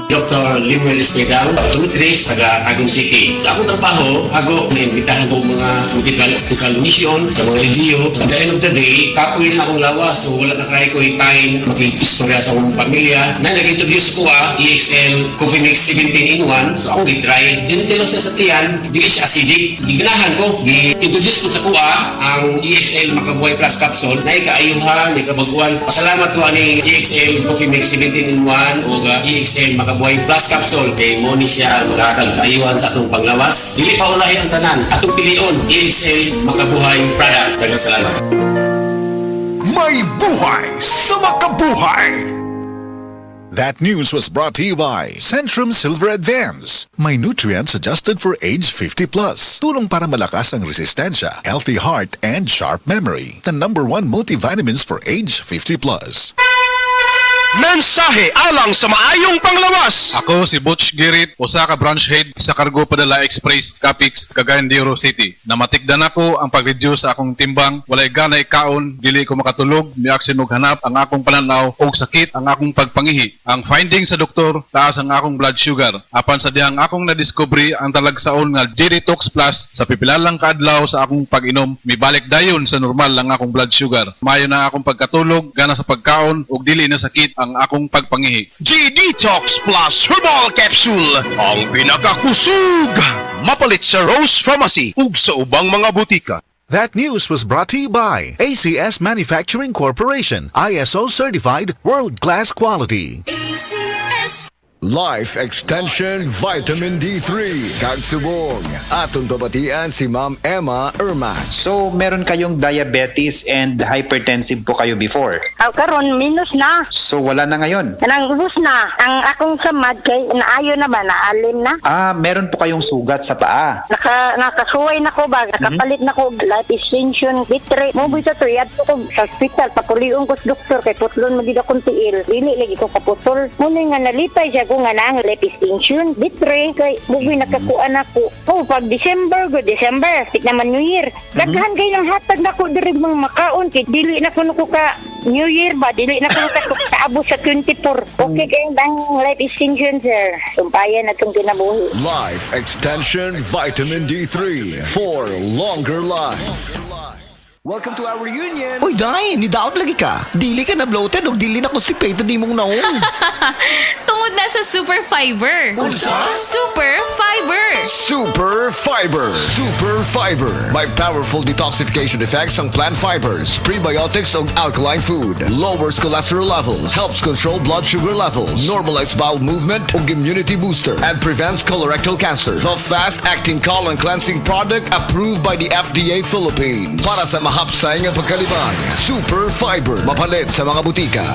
Dr. Limuel Espedal, 2 days, taga Tagum City. Sa akong trabaho, ako naimbitahan ko mga medical mission sa mga LGU. At the end of the day, kapoy na akong lawas. So wala na kaya ko time mag-istorya sa akong pamilya. Na nag-introduce ko EXL Coffee Mix 17 in 1. So ako gitry. Diyan sa satiyan, hindi siya acidic. Giganahan ko. Gi-introduce ko sa kuha ang EXL Makabuhay Plus Capsule na ikaayuhan, ikabaguan. Pasalamat ko ani EXL Coffee Mix 17 in 1 o EXL Makabuhay Plus Capsule. Kay mo ni siya magkakal kaayuhan sa atong panglawas. Dili pa ulahi ang tanan. Atong pilion, EXL Makabuhay product. Daghang salamat. May buhay sa makabuhay! That news was brought to you by Centrum Silver Advance. May nutrients adjusted for age 50 plus. Tulong para malakas ang resistensya, healthy heart, and sharp memory. The #1 multivitamins for age 50 plus. Mensahe alang sa maayong panglawas! Ako si Butch Girit, usa ka branch head sa Cargo Padala Express, Capix, Cagayan de Oro City. Namatikdan ako ang pag-reduce sa akong timbang, walay ganay kaon, dili ko makatulog, miaksin og hanap ang akong pananaw og sakit ang akong pagpangihi. Ang finding sa doktor, taas ang akong blood sugar. Apan sa dihang akong nadiscovery ang talagsaon nga G-Detox Plus sa pipilalang kaadlaw sa akong pag-inom, mibalik dayon sa normal lang akong blood sugar. Mayo na akong pagkatulog, gana sa pagkaon ug dili na sakit ang akong pagpangihi. G-Detox Plus Herbal Capsule, ang pinakakusog! Mapalit sa Rose Pharmacy ug sa ubang mga butika. That news was brought to you by ACS Manufacturing Corporation, ISO certified world-class quality. ACS. Life Extension Vitamin D3 Kagsubong. Atong babatian si Ma'am Emma Erman. So, meron kayong diabetes and hypertensive po kayo before? Karon minus na. So, wala na ngayon? Kanang ubos na. Ang akong samad kay naayo na ba, naalim na. Meron po kayong sugat sa paa. Nakasuway na ko ba, nakapalit na ko life extension, bitre. Mo bita to, yad ko sa hospital, papuliyon ko sa doktor, kay putlon magida kong tiil. Dili lagi ko kaputol. Muna nga nalipay siya ko nga na ang life extension, bitre, kay bugoy nakakuan ako. Oh, pag December, tik naman New Year. Daghan kayo ng hatag na ko dirig mga makaon, kay dili na ko ka New Year ba, dili na ko kaabot sa 24. Okay kayo bang life extension, sir? Sumpayan na itong kinabuhi. Life Extension Vitamin D3 for longer life. Welcome to our reunion! Uy, Day! Nidaot lagi ka! Dili ka na bloated o dili na constipated ni mong naong! Tungod na sa Super Fiber! Unsa? Super Fiber! Super Fiber. Super Fiber. May powerful detoxification effects ang plant fibers, prebiotics o alkaline food. Lowers cholesterol levels, helps control blood sugar levels, normalize bowel movement o immunity booster, and prevents colorectal cancer. The fast-acting colon cleansing product approved by the FDA Philippines. Para sa mahapsay nga pagkalibang, Super Fiber. Mapalit sa mga butika.